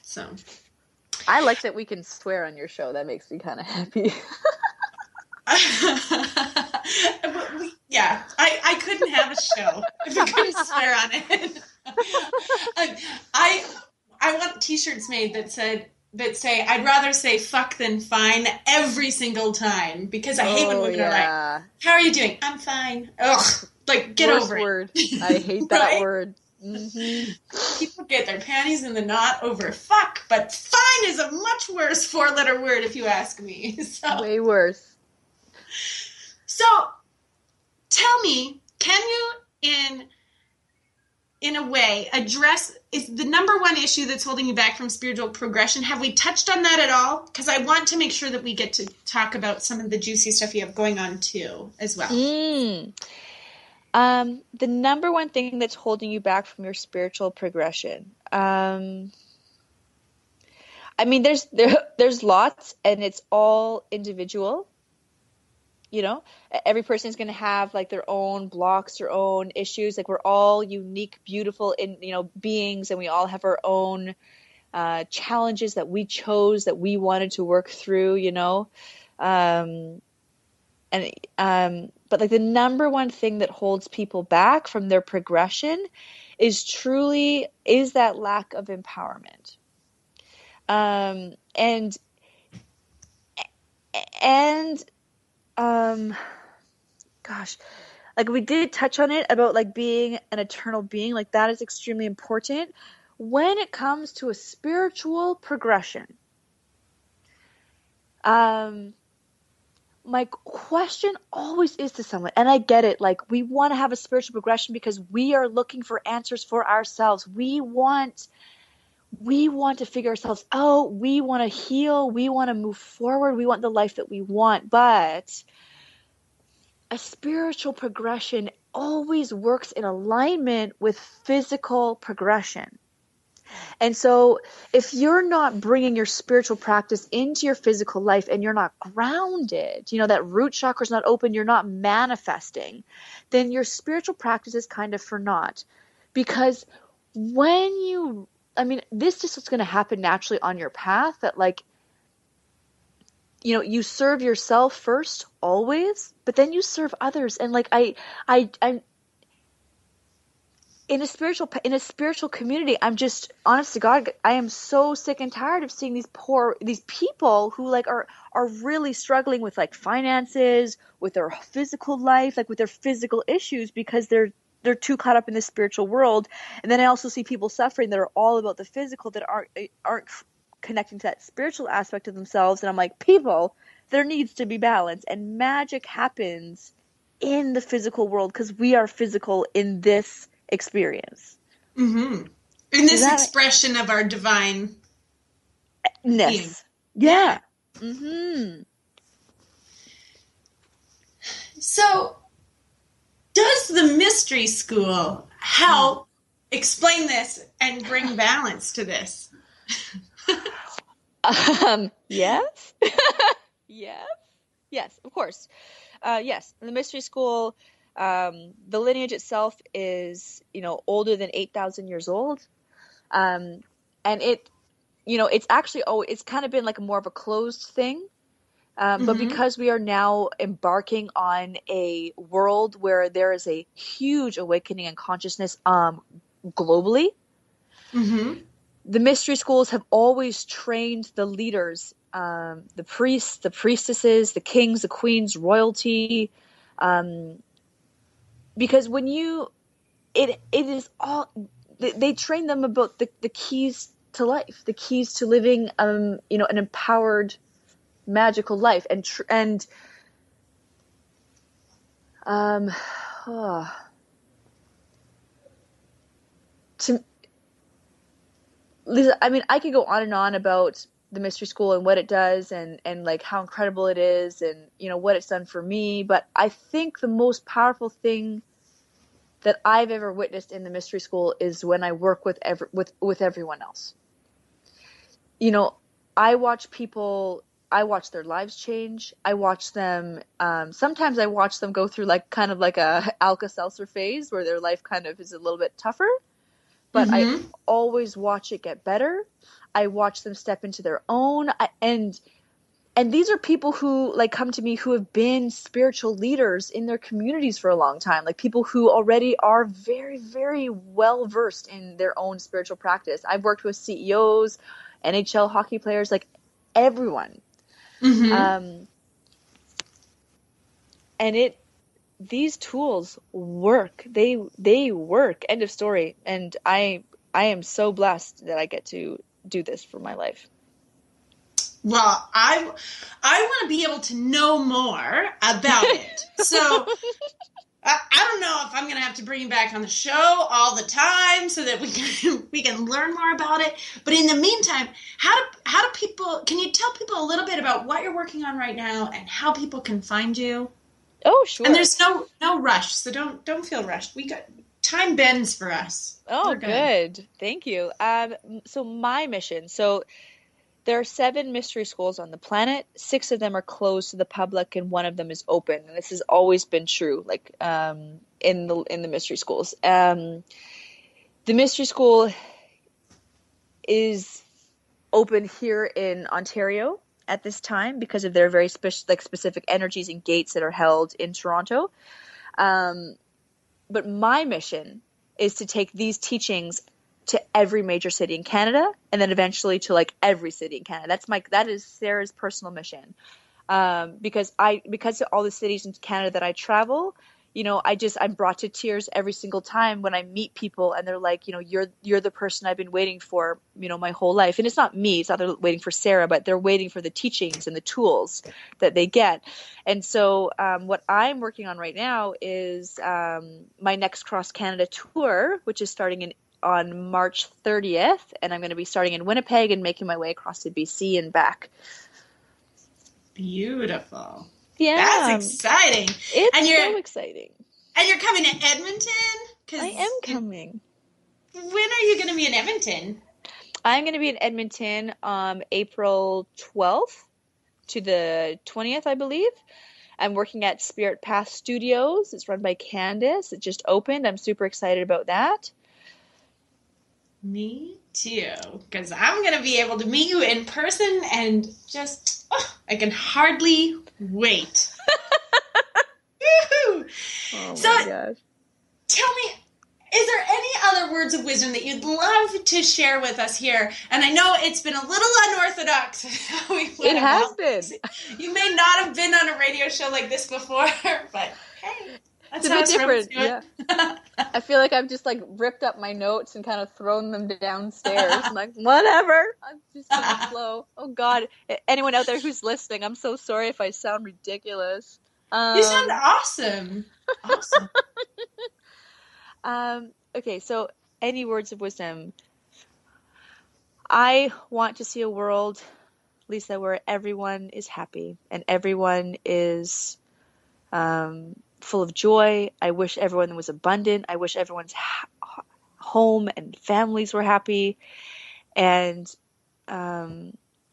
So. I like that we can swear on your show. That makes me kind of happy. Yeah. I couldn't have a show if I couldn't swear on it. I want t-shirts made that say, I'd rather say fuck than fine every single time, because I hate when women are like, how are you doing? I'm fine. Ugh. Get Worst over word. it. I hate that Right? word. Mm-hmm. People get their panties in the knot over fuck, but fine is a much worse 4-letter word if you ask me. So. Way worse. So, tell me, can you, in in a way, address is the number one issue that's holding you back from spiritual progression? Have we touched on that at all? Because I want to make sure that we get to talk about some of the juicy stuff you have going on too, as well. The number one thing that's holding you back from your spiritual progression. I mean, there's lots, and it's all individual. You know, every person is going to have like their own blocks, their own issues. Like we're all unique, beautiful, beings, and we all have our own challenges that we chose, that we wanted to work through. You know, but like the number one thing that holds people back from their progression is that lack of empowerment. Gosh, like we did touch on it about like being an eternal being, like that is extremely important when it comes to a spiritual progression. My question always is to someone, and I get it, like we want to have a spiritual progression because we are looking for answers for ourselves. We want to figure ourselves out. We want to heal. We want to move forward. We want the life that we want. But a spiritual progression always works in alignment with physical progression. And so if you're not bringing your spiritual practice into your physical life and you're not grounded, that root chakra is not open, you're not manifesting, then your spiritual practice is kind of for naught. Because this just is going to happen naturally on your path, that like, you serve yourself first always, but then you serve others. And like, I'm in a spiritual community, I'm just, honest to God, I am so sick and tired of seeing these people who like are really struggling with like finances, with their physical life, like with their physical issues, because they're too caught up in the spiritual world. And then I also see people suffering that are all about the physical, that aren't connecting to that spiritual aspect of themselves. And I'm like, people, there needs to be balance, and magic happens in the physical world because we are physical in this experience. Mm-hmm. In this expression of our divine being. Yeah. Mm-hmm. So does the mystery school help explain this and bring balance to this? Yes. Yes, of course. Yes, in the mystery school, the lineage itself is, older than 8,000 years old. And it's actually, it's kind of been like more of a closed thing. But because we are now embarking on a world where there is a huge awakening in consciousness globally, the mystery schools have always trained the leaders, the priests, the priestesses, the kings, the queens, royalty, because when it is all, they train them about the keys to life, the keys to living, an empowered, magical life, Lisa, I could go on and on about the mystery school and what it does and like how incredible it is and, what it's done for me. But I think the most powerful thing that I've ever witnessed in the mystery school is when I work with everyone else. I watch their lives change. I watch them, sometimes I watch them go through like kind of like a Alka-Seltzer phase where their life kind of is a little bit tougher. But I always watch it get better. I watch them step into their own. And these are people who like come to me who have been spiritual leaders in their communities for a long time. Like people who already are very, very well versed in their own spiritual practice. I've worked with CEOs, NHL hockey players, like everyone. And these tools work. They work. End of story. And I am so blessed that I get to do this for my life. Well, I want to be able to know more about it. So I don't know if I'm going to have to bring you back on the show all the time so that we can learn more about it. But in the meantime, how do people? Can you tell people a little bit about what you're working on right now and how people can find you? Oh, sure. And there's no rush, so don't feel rushed. We got time bends for us. Oh, good. Thank you. So my mission. So there are 7 mystery schools on the planet. 6 of them are closed to the public, and 1 of them is open. And this has always been true, like in the mystery schools. The mystery school is open here in Ontario at this time because of their very specific energies and gates that are held in Toronto. But my mission is to take these teachings to every major city in Canada, and then eventually to like every city in Canada. That is Sarah's personal mission. Because of all the cities in Canada that I travel, you know, I'm brought to tears every single time when I meet people and they're like, you know, you're the person I've been waiting for, you know, my whole life. And it's not me, it's not they're waiting for Sarah, but they're waiting for the teachings and the tools that they get. And so what I'm working on right now is my next Cross Canada tour, which is starting on March 30th, and I'm going to be starting in Winnipeg and making my way across to BC and back. Beautiful. Yeah. That's exciting. It's so exciting. And you're coming to Edmonton? I am coming. When are you going to be in Edmonton? I'm going to be in Edmonton April 12th to the 20th, I believe. I'm working at Spirit Path Studios. It's run by Candace. It just opened. I'm super excited about that. Me too, because I'm going to be able to meet you in person and just, I can hardly wait. Woohoo! Oh so, my gosh. Tell me, is there any other words of wisdom that you'd love to share with us here? And I know it's been a little unorthodox. It has been. You may not have been on a radio show like this before, but hey. It's a bit different, yeah. I feel like I've just like ripped up my notes and kind of thrown them downstairs. I'm like, whatever. I'm just gonna flow. Oh God, anyone out there who's listening, I'm so sorry if I sound ridiculous. You sound awesome. Awesome. Okay, so any words of wisdom? I want to see a world, Lisa, where everyone is happy and everyone is full of joy. I wish everyone was abundant. I wish everyone's home and families were happy. And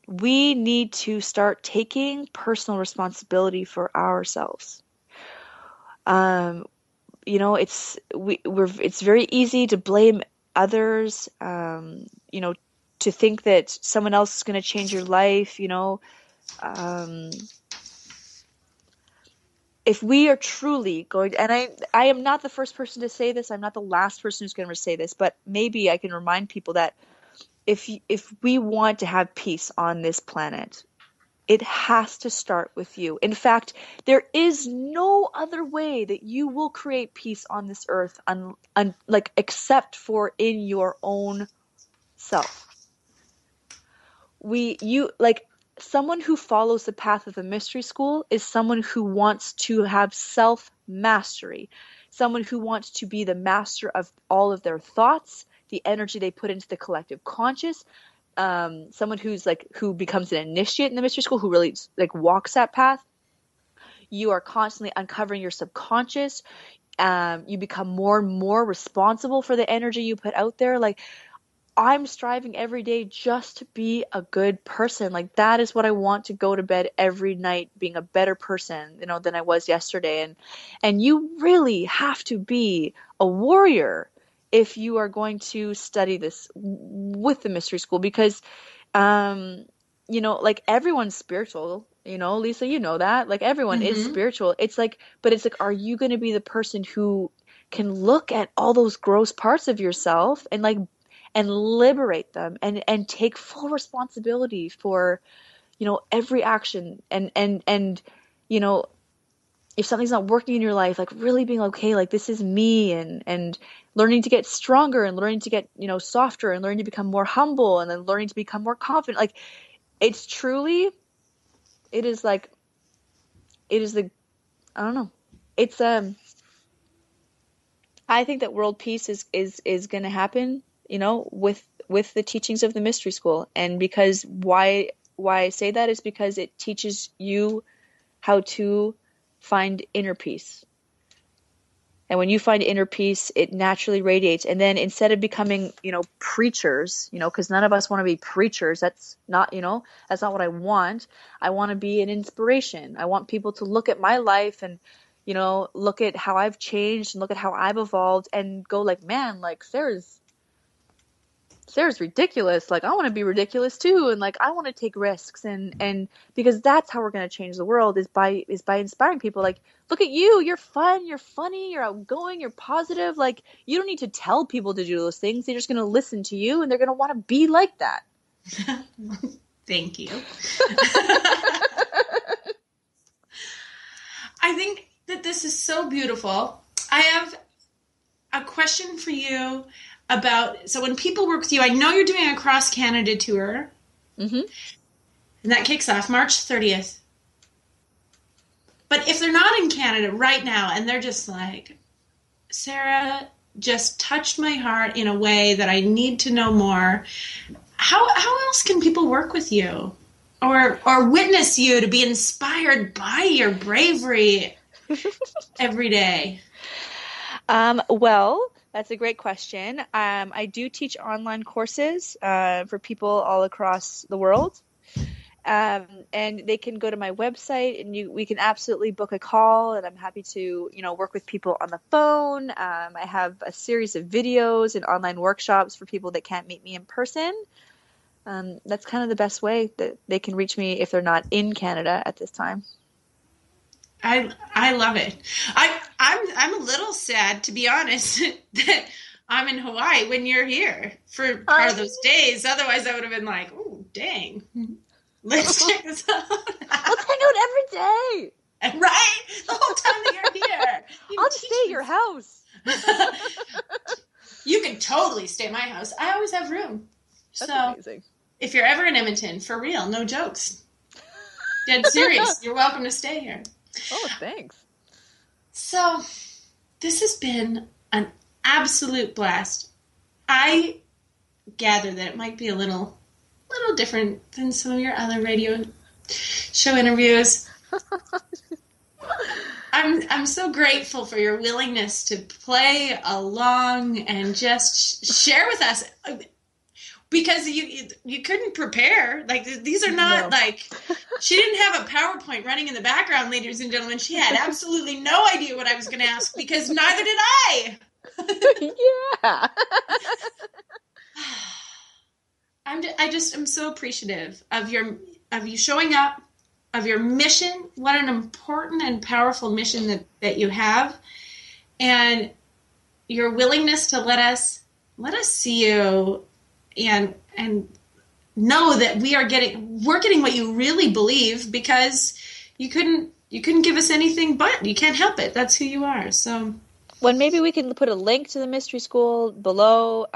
we need to start taking personal responsibility for ourselves. You know, it's very easy to blame others. You know, to think that someone else is going to change your life. You know. If we are truly going, and I am not the first person to say this, I'm not the last person who's going to say this, but maybe I can remind people that if we want to have peace on this planet, it has to start with you. In fact, there is no other way that you will create peace on this earth, except for in your own self. Someone who follows the path of the mystery school is someone who wants to have self-mastery, someone who wants to be the master of all of their thoughts, the energy they put into the collective conscious, someone who becomes an initiate in the mystery school, who really walks that path. You are constantly uncovering your subconscious. You become more and more responsible for the energy you put out there. I'm striving every day just to be a good person. That is what I want, to go to bed every night being a better person, than I was yesterday. And you really have to be a warrior if you are going to study this with the mystery school, because, everyone's spiritual, Lisa, you know that, everyone is spiritual. But are you going to be the person who can look at all those gross parts of yourself and liberate them and take full responsibility for, every action and if something's not working in your life, really being okay, this is me, and learning to get stronger and learning to get, softer and learning to become more humble and then learning to become more confident. It is I don't know. It's I think that world peace is going to happen, with the teachings of the mystery school. And because why I say that is because it teaches you how to find inner peace. And when you find inner peace, it naturally radiates. And then instead of becoming, preachers, because none of us want to be preachers. That's not what I want. I want to be an inspiration. I want people to look at my life and, look at how I've changed and look at how I've evolved and go like, man, like Sarah's ridiculous. Like, I want to be ridiculous too. And like, I want to take risks. And because that's how we're going to change the world is by inspiring people. Like, look at you, you're fun, you're funny, you're outgoing, you're positive. Like, you don't need to tell people to do those things. They're just going to listen to you and they're going to want to be like that. Thank you. I think that this is so beautiful. I have a question for you about, so when people work with you, I know you're doing a cross Canada tour, and that kicks off March 30th. But if they're not in Canada right now and they're just like, Sarah just touched my heart in a way that I need to know more, how else can people work with you or witness you to be inspired by your bravery every day? Well, that's a great question. I do teach online courses for people all across the world. And they can go to my website and we can absolutely book a call, and I'm happy to, work with people on the phone. I have a series of videos and online workshops for people that can't meet me in person. That's kind of the best way that they can reach me if they're not in Canada at this time. I love it. I'm a little sad, to be honest, that I'm in Hawaii when you're here for part of those days. Otherwise, I would have been like, oh, dang. Let's check this out. Let's hang out every day. Right? The whole time that you're here. I'll just stay at your house. You can totally stay at my house. I always have room. That's so amazing. If you're ever in Edmonton, for real, no jokes. Dead serious. You're welcome to stay here. Oh, thanks. So, this has been an absolute blast. I gather that it might be a little different than some of your other radio show interviews. I'm so grateful for your willingness to play along and just share with us, because you couldn't prepare. Like, these are not like, she didn't have a PowerPoint running in the background, ladies and gentlemen. She had absolutely no idea what I was going to ask, because neither did I. Yeah. I'm so appreciative of you showing up, of your mission. What an important and powerful mission that you have, and your willingness to let us see you and know that we're getting what you really believe, because you couldn't give us anything, but you can't help it. That's who you are. So. Well, maybe we can put a link to the Mystery School below.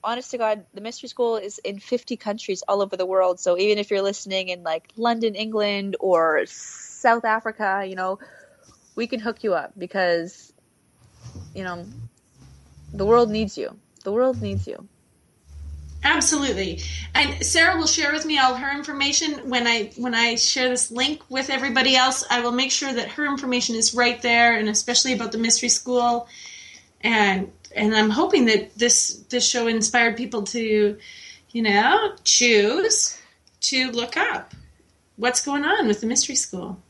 Honest to God, the Mystery School is in 50 countries all over the world. So even if you're listening in like London, England, or South Africa, we can hook you up, because, the world needs you. The world needs you. Absolutely. And Sarah will share with me all her information. When I share this link with everybody else, I will make sure that her information is right there, and especially about the Mystery School. And I'm hoping that this show inspired people to, choose to look up what's going on with the Mystery School.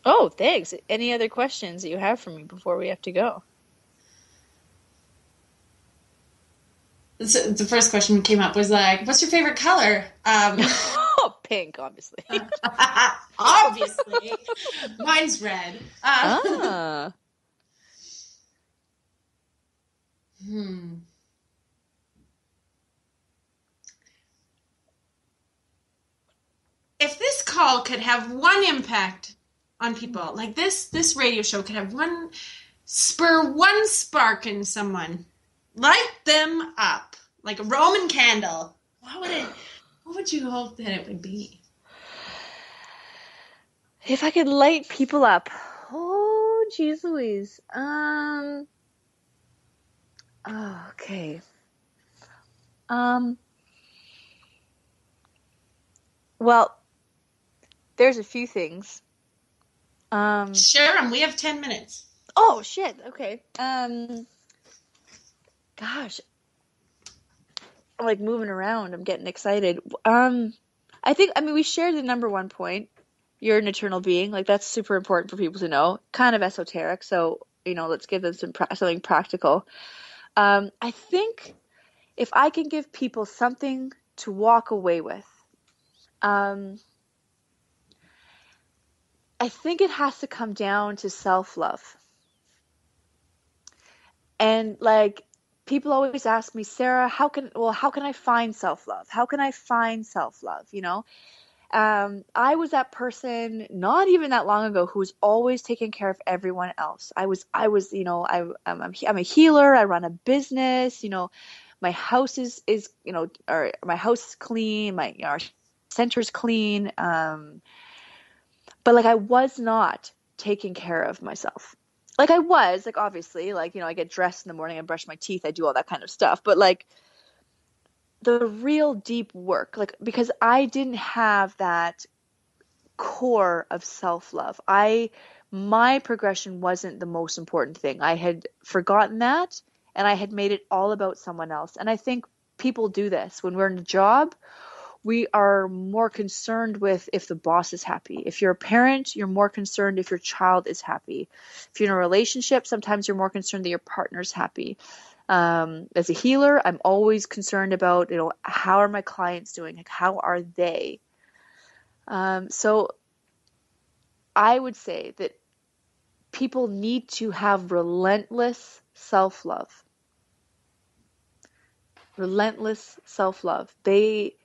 Oh, thanks. Any other questions that you have for me before we have to go? So the first question came up was like, what's your favorite color? Pink, obviously. Obviously. Mine's red. If this call could have one impact on people, like this radio show could have one spark in someone, light them up like a Roman candle, what would you hope that it would be? If I could light people up, oh, geez Louise. Oh, okay. Well, there's a few things. Sure, and we have 10 minutes. Oh, shit. Okay. Gosh, I'm like moving around. I'm getting excited. I mean, we shared the number one point. You're an eternal being. Like, that's super important for people to know. Kind of esoteric. So, let's give them something practical. I think if I can give people something to walk away with, I think it has to come down to self-love. And like, people always ask me, Sarah, how can I find self-love? How can I find self-love? I was that person not even that long ago who was always taking care of everyone else. I'm a healer. I run a business. My house is or my house is clean. Our center's clean. But like, I was not taking care of myself. Like, I was, like, obviously, like, I get dressed in the morning, I brush my teeth, I do all that kind of stuff. But like, the real deep work, like, because I didn't have that core of self-love. My progression wasn't the most important thing. I had forgotten that, and I had made it all about someone else. And I think people do this when we're in a job. We are more concerned with if the boss is happy. If you're a parent, you're more concerned if your child is happy. If you're in a relationship, sometimes you're more concerned that your partner's happy. As a healer, I'm always concerned about, how are my clients doing? Like, how are they? So I would say that people need to have relentless self-love. Relentless self-love. They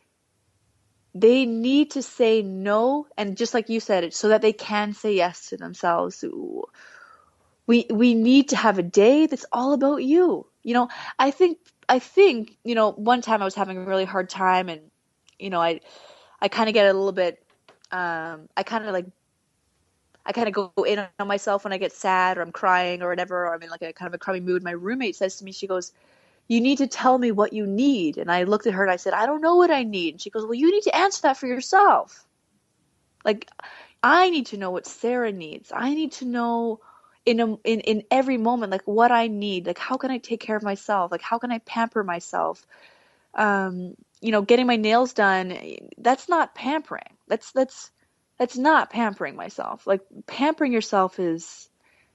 need to say no, and just like you said, so that they can say yes to themselves. We need to have a day that's all about you. I think one time I was having a really hard time, and I kind of get a little bit I kind of go in on myself when I get sad or I'm crying or whatever, or I'm in like a kind of a crummy mood. My roommate says to me, she goes, "You need to tell me what you need." And I looked at her and I said, "I don't know what I need." And she goes, "Well, you need to answer that for yourself. Like, I need to know what Sarah needs. I need to know in every moment, like, what I need. Like, how can I take care of myself? Like, how can I pamper myself? Getting my nails done, that's not pampering. That's not pampering myself. Like, pampering yourself is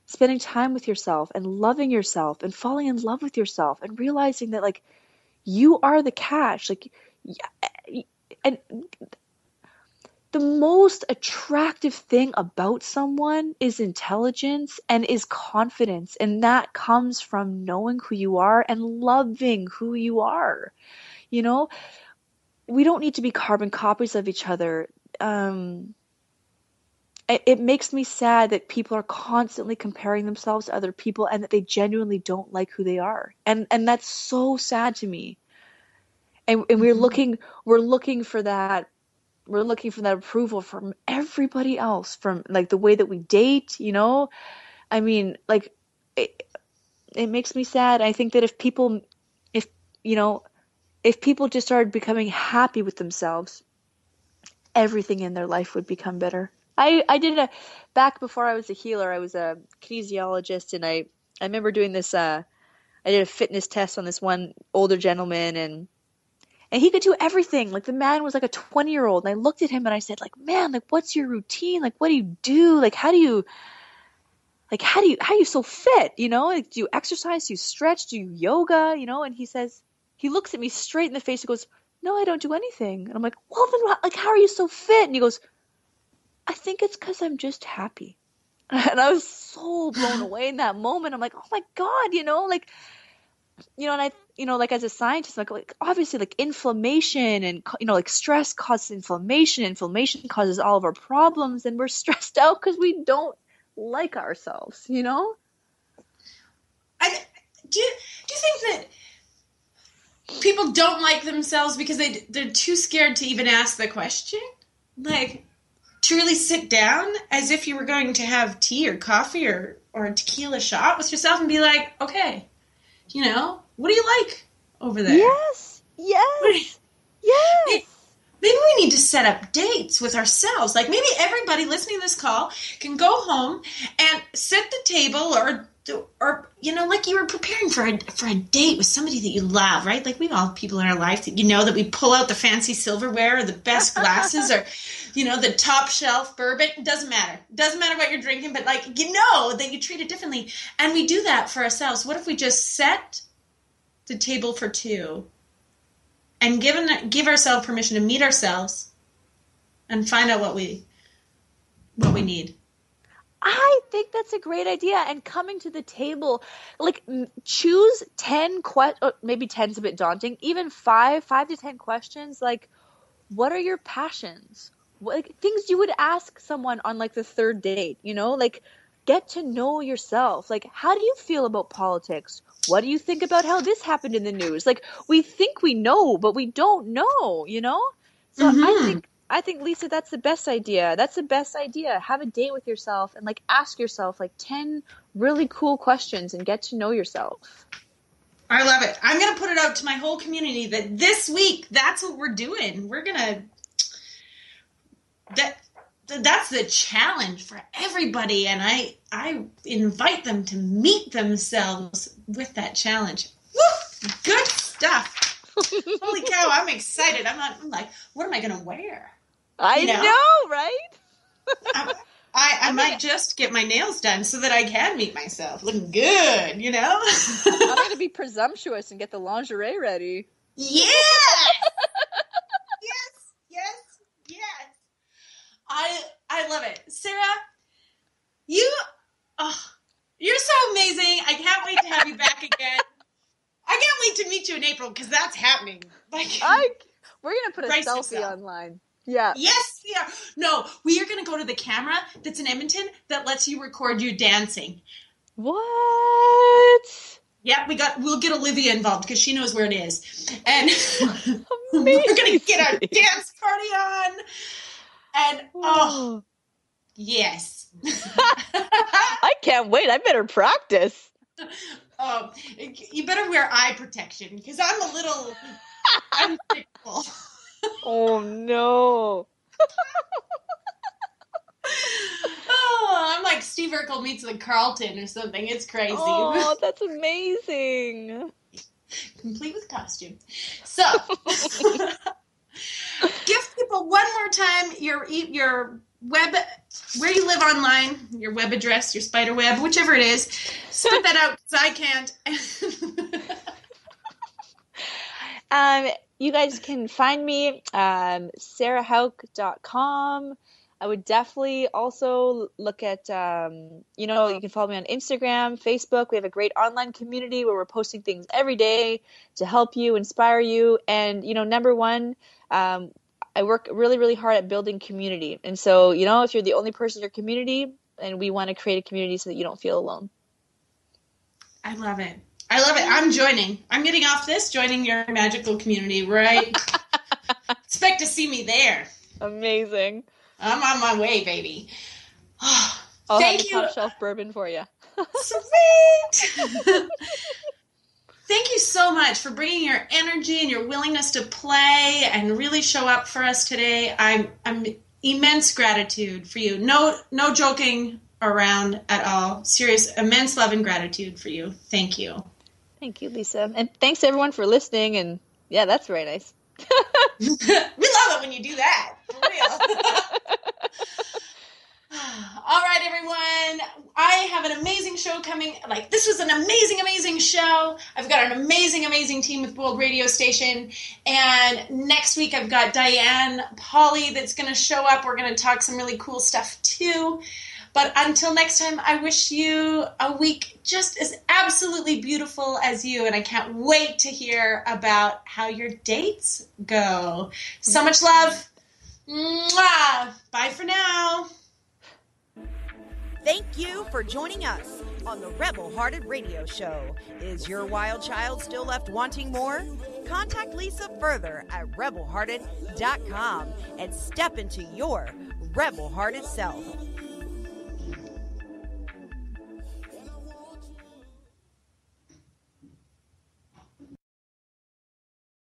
spending time with yourself and loving yourself and falling in love with yourself and realizing that, like, you are the catch. Like, and the most attractive thing about someone is intelligence and is confidence. And that comes from knowing who you are and loving who you are. We don't need to be carbon copies of each other. It makes me sad that people are constantly comparing themselves to other people and that they genuinely don't like who they are. And that's so sad to me. And we're looking for that. We're looking for that approval from everybody else, from like the way that we date, I mean, like, it makes me sad. I think that if people just started becoming happy with themselves, everything in their life would become better. I back before I was a healer, I was a kinesiologist, and I remember doing this, I did a fitness test on this one older gentleman, and he could do everything. Like, the man was like a 20-year-old, and I looked at him and I said, like, "Man, like, what's your routine? Like, what do you do? Like, how are you so fit? Like, do you exercise? Do you stretch? Do you yoga? And he looks at me straight in the face and goes, "No, I don't do anything." And I'm like, "Well, then, like, how are you so fit?" And he goes, "I think it's because I'm just happy." And I was so blown away in that moment. I'm like, "Oh my God," like, and I, like, as a scientist, like obviously, like, inflammation and, like, stress causes inflammation. Inflammation causes all of our problems, and we're stressed out because we don't like ourselves, do you think that people don't like themselves because they're too scared to even ask the question? Like, to really sit down as if you were going to have tea or coffee or a tequila shot with yourself and be like, "Okay, what do you like over there? Yes. Maybe we need to set up dates with ourselves. Like maybe everybody listening to this call can go home and set the table or like you were preparing for a date with somebody that you love, right? Like we all have people in our life that that we pull out the fancy silverware or the best glasses or, the top shelf bourbon. It doesn't matter. It doesn't matter what you're drinking, but that you treat it differently. And we do that for ourselves. What if we just set the table for two and give ourselves permission to meet ourselves and find out what we need? I think that's a great idea. And coming to the table, like choose 10 questions, maybe 10's a bit daunting, even 5 to 10 questions. Like, what are your passions? Like things you would ask someone on like the third date, like get to know yourself. Like, how do you feel about politics? What do you think about how this happened in the news? Like we think we know, but we don't know, So I think, Lisa, that's the best idea. Have a date with yourself and like ask yourself like 10 really cool questions and get to know yourself. I love it. I'm going to put it out to my whole community that this week, that's what we're doing. We're going to, that's the challenge for everybody. And I invite them to meet themselves with that challenge. Woo! Good stuff. Holy cow, I'm excited. I'm like, what am I going to wear? I know, right? I might just get my nails done so that I can meet myself. Looking good, I'm going to be presumptuous and get the lingerie ready. Yeah! Yes. I love it. Sarah, you're so amazing. I can't wait to have you back again. I can't wait to meet you in April because that's happening. We're going to put a selfie online. Yeah. Yes, we are. No, we are going to go to the camera that's in Edmonton that lets you record you dancing. What? Yeah, we'll get Olivia involved because she knows where it is. And we're going to get our dance party on. And, yes. I can't wait. I better practice. You better wear eye protection because I'm a little unpredictable. Oh, no. I'm like Steve Urkel meets the Carlton or something. It's crazy. Oh, that's amazing. Complete with costume. So, give people one more time your web, where you live online, your web address, your spider web, whichever it is. Spit that out because I can't. You guys can find me sarahhauk.com. I would definitely also look at, you can follow me on Instagram, Facebook. We have a great online community where we're posting things every day to help you, inspire you. And, number one, I work really, really hard at building community. And so, if you're the only person in your community, and we want to create a community so that you don't feel alone. I love it. I'm joining. I'm getting off this, joining your magical community, right? Expect to see me there. Amazing. I'm on my way, baby. I'll have a top shelf bourbon for you. Sweet. Thank you so much for bringing your energy and your willingness to play and really show up for us today. I'm immense gratitude for you. No joking around at all. Serious, immense love and gratitude for you. Thank you. Thank you, Lisa. And thanks everyone for listening. And yeah, that's very nice. We love it when you do that. For real. All right, everyone. I have an amazing show coming. This was an amazing, amazing show. I've got an amazing, amazing team with Bold Radio Station. And next week, I've got Diane Polly that's going to show up. We're going to talk some really cool stuff, too. But until next time, I wish you a week just as absolutely beautiful as you. And I can't wait to hear about how your dates go. So much love. Mwah. Bye for now. Thank you for joining us on the Rebel Hearted Radio Show. Is your wild child still left wanting more? Contact Lisa further at rebelhearted.com and step into your rebel-hearted self.